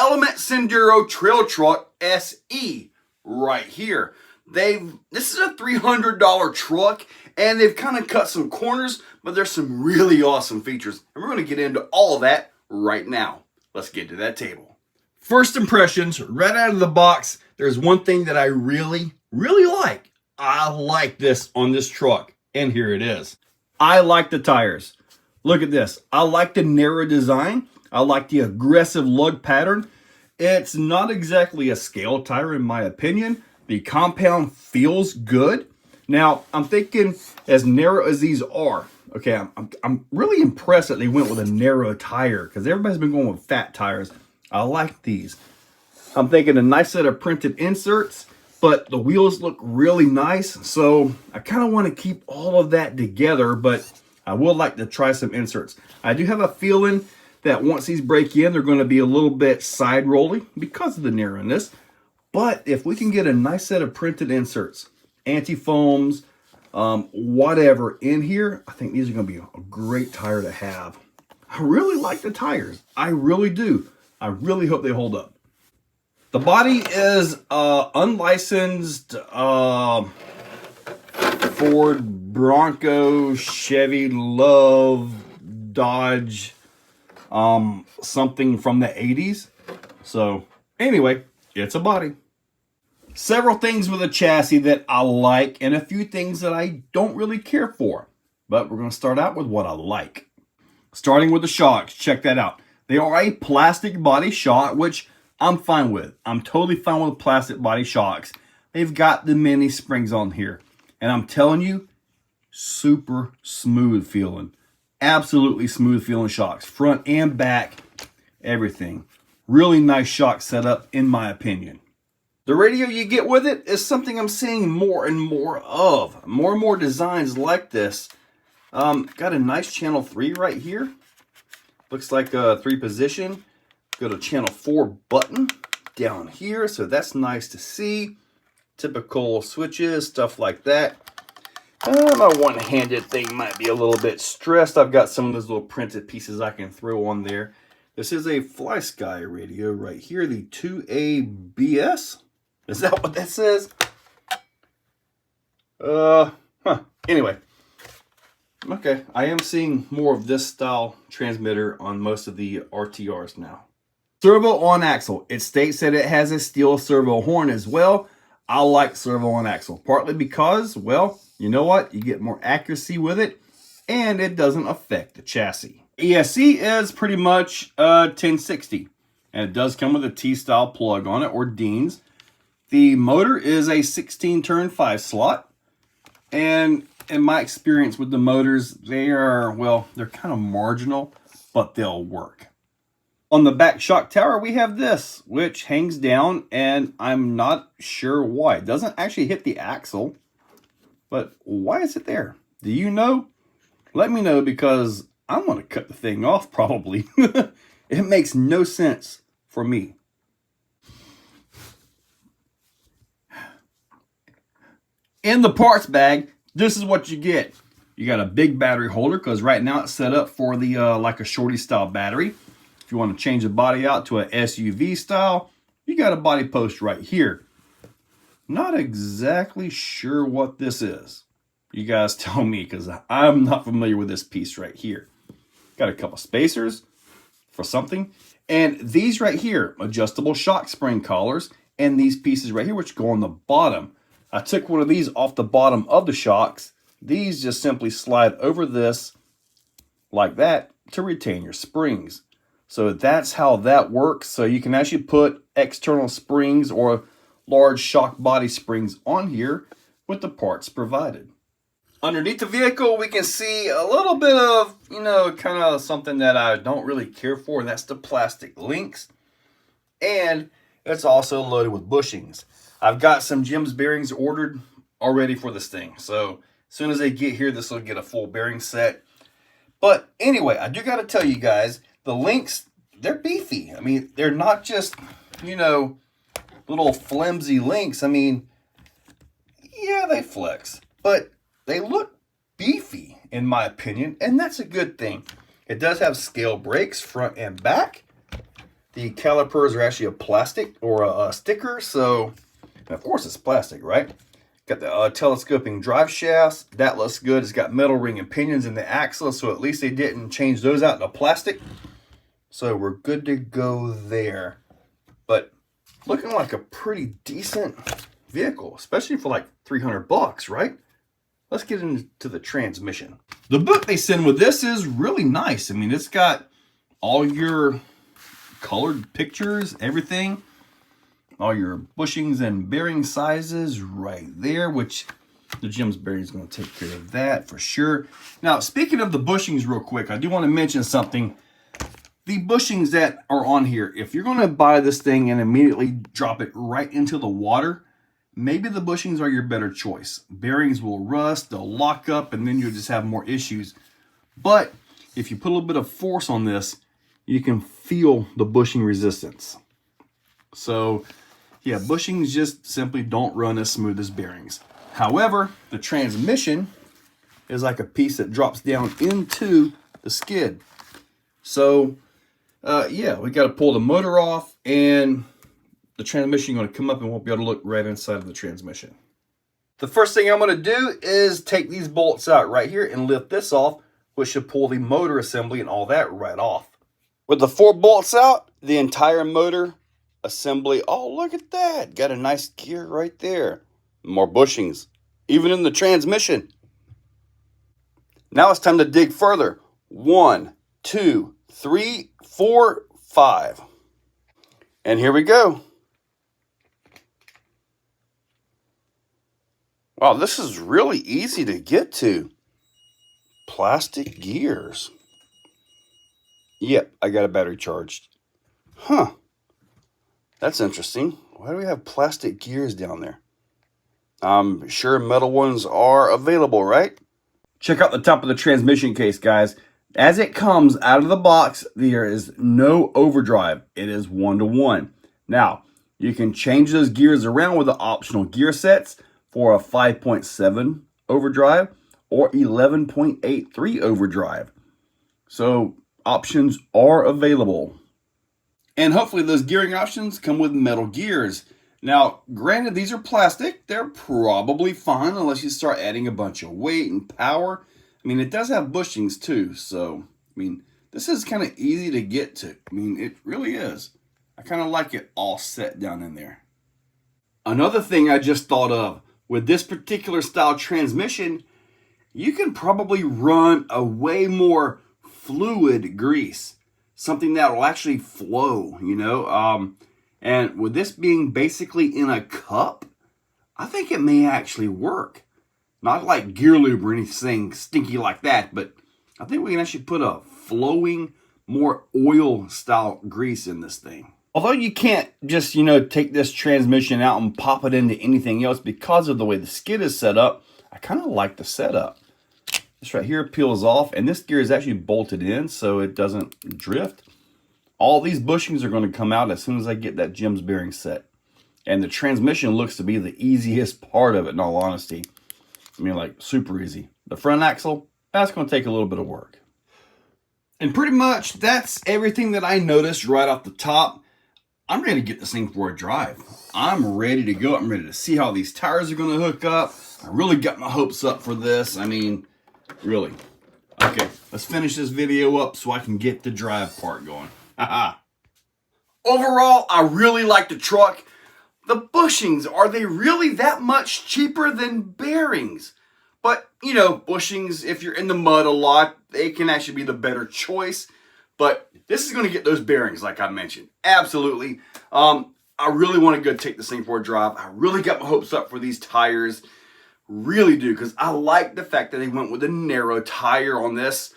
Element Senduro Trail Truck SE right here. This is a $300 truck, and they've kind of cut some corners, but there's some really awesome features, and we're going to get into all of that right now. Let's get to that table. First impressions, right out of the box, there's one thing that I really like. I like this on this truck, and here it is. I like the tires. Look at this. I like the narrow design. I like the aggressive lug pattern. It's not exactly a scale tire in my opinion. The compound feels good. Now, I'm thinking as narrow as these are, okay, I'm really impressed that they went with a narrow tire because everybody's been going with fat tires. I like these. I'm thinking a nice set of printed inserts, but the wheels look really nice. So I kind of want to keep all of that together, but I would like to try some inserts. I do have a feeling that once these break in, they're going to be a little bit side rolling because of the narrowness. But if we can get a nice set of printed inserts, anti-foams, whatever in here, I think these are going to be a great tire to have. I really like the tires. I really do. I really hope they hold up. The body is unlicensed Ford, Bronco, Chevy, Love, Dodge, something from the 80s. So anyway, it's a body. Several things with a chassis that I like and a few things that I don't really care for. But we're going to start out with what I like. Starting with the shocks, check that out. They are a plastic body shock, which I'm fine with. I'm totally fine with plastic body shocks. They've got the mini springs on here. And I'm telling you, super smooth feeling. Absolutely smooth feeling shocks. Front and back, everything. Really nice shock setup in my opinion. The radio you get with it is something I'm seeing more and more of. More and more designs like this. Got a nice channel 3 right here. Looks like a 3 position. Got a channel 4 button down here, so that's nice to see. Typical switches, stuff like that. My one-handed thing might be a little bit stressed. I've got some of those little printed pieces I can throw on there. This is a Flysky radio right here, the 2ABS. Is that what that says? Anyway. Okay, I am seeing more of this style transmitter on most of the RTRs now. Servo on axle. It states that it has a steel servo horn as well. I like servo on axle, partly because, well, you know what? You get more accuracy with it, and it doesn't affect the chassis. ESC is pretty much 1060, and it does come with a T-style plug on it, or Dean's. The motor is a 16-turn 5-slot, and in my experience with the motors, they are, well, they're kind of marginal, but they'll work. On the back shock tower, we have this, which hangs down, and I'm not sure why. It doesn't actually hit the axle, but why is it there? Do you know? Let me know, because I'm going to cut the thing off, probably. It makes no sense for me. In the parts bag, this is what you get. You got a big battery holder, because right now it's set up for the like a shorty style battery. If you want to change the body out to an SUV style, you got a body post right here. Not exactly sure what this is. You guys tell me, because I'm not familiar with this piece right here. Got a couple spacers for something. And these right here, adjustable shock spring collars, and these pieces right here, which go on the bottom. I took one of these off the bottom of the shocks. These just simply slide over this like that to retain your springs. So that's how that works. So you can actually put external springs or large shock body springs on here with the parts provided. Underneath the vehicle, we can see a little bit of, you know, kind of something that I don't really care for, and that's the plastic links. And it's also loaded with bushings. I've got some Jim's bearings ordered already for this thing. So as soon as they get here, this will get a full bearing set. But anyway, I do got to tell you guys, the links, they're beefy. I mean, they're not just, you know, little flimsy links. I mean, yeah, they flex, but they look beefy in my opinion, and that's a good thing. It does have scale brakes front and back. The calipers are actually a plastic or a sticker, so of course it's plastic, right? Got the telescoping drive shafts. That looks good. It's got metal ring and pinions in the axle, so at least they didn't change those out into plastic. So we're good to go there. But looking like a pretty decent vehicle, especially for like $300, right? Let's get into the transmission. The book they send with this is really nice. I mean, it's got all your colored pictures, everything. All your bushings and bearing sizes right there, which the Jim's bearing is going to take care of that for sure. Now, speaking of the bushings real quick, I do want to mention something. The bushings that are on here, if you're going to buy this thing and immediately drop it right into the water, maybe the bushings are your better choice. Bearings will rust, they'll lock up, and then you'll just have more issues. But if you put a little bit of force on this, you can feel the bushing resistance. So yeah, bushings just simply don't run as smooth as bearings. However, the transmission is like a piece that drops down into the skid. So yeah, we got to pull the motor off, and the transmission is going to come up and we'll be able to look right inside of the transmission. The first thing I'm going to do is take these bolts out right here and lift this off, which should pull the motor assembly and all that right off. With the 4 bolts out, the entire motor assembly, oh, look at that. Got a nice gear right there. More bushings, even in the transmission. Now it's time to dig further. 1, 2, 3, 4, 5. And here we go. Wow, this is really easy to get to. Plastic gears. Yep, I got a battery charged. Huh. That's interesting. Why do we have plastic gears down there? I'm sure metal ones are available, right? Check out the top of the transmission case, guys. As it comes out of the box, there is no overdrive. It is 1-to-1. Now, you can change those gears around with the optional gear sets for a 5.7 overdrive or 11.83 overdrive. So options are available. And hopefully those gearing options come with metal gears. Now, granted, these are plastic. They're probably fine unless you start adding a bunch of weight and power. I mean, it does have bushings too. So, I mean, this is kind of easy to get to. I mean, it really is. I kind of like it all set down in there. Another thing I just thought of, with this particular style transmission, you can probably run a way more fluid grease. Something that will actually flow, you know. And with this being basically in a cup, I think it may actually work. Not like gear lube or anything stinky like that, but I think we can actually put a flowing, more oil style grease in this thing. Although you can't just, you know, take this transmission out and pop it into anything else because of the way the skid is set up, I kind of like the setup. This right here peels off, and this gear is actually bolted in so it doesn't drift. All these bushings are going to come out as soon as I get that Jim's bearing set. And the transmission looks to be the easiest part of it, in all honesty. I mean, like, super easy. The front axle, that's going to take a little bit of work. And pretty much that's everything that I noticed right off the top. I'm ready to get this thing for a drive. I'm ready to go. I'm ready to see how these tires are going to hook up. I really got my hopes up for this. I mean, really. Okay, let's finish this video up so I can get the drive part going. Overall, I really like the truck. The bushings, are they really that much cheaper than bearings? But, you know, bushings, if you're in the mud a lot, they can actually be the better choice. But this is going to get those bearings, like I mentioned. Absolutely. I really want to go take this thing for a drive. I really got my hopes up for these tires. Really do, because I like the fact that they went with a narrow tire on this.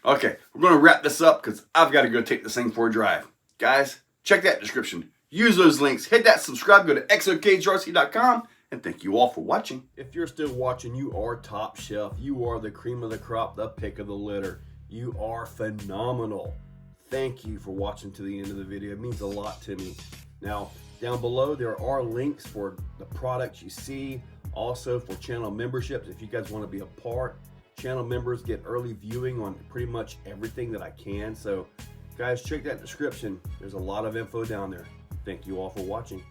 Okay, we're going to wrap this up because I've got to go take this thing for a drive. Guys, check that description. Use those links. Hit that subscribe. Go to xocagerc.com. And thank you all for watching. If you're still watching, you are top shelf. You are the cream of the crop, the pick of the litter. You are phenomenal. Thank you for watching to the end of the video. It means a lot to me. Now, down below, there are links for the products you see. Also for channel memberships, if you guys want to be a part. Channel members get early viewing on pretty much everything that I can. So Guys, check that description. There's a lot of info down there. Thank you all for watching.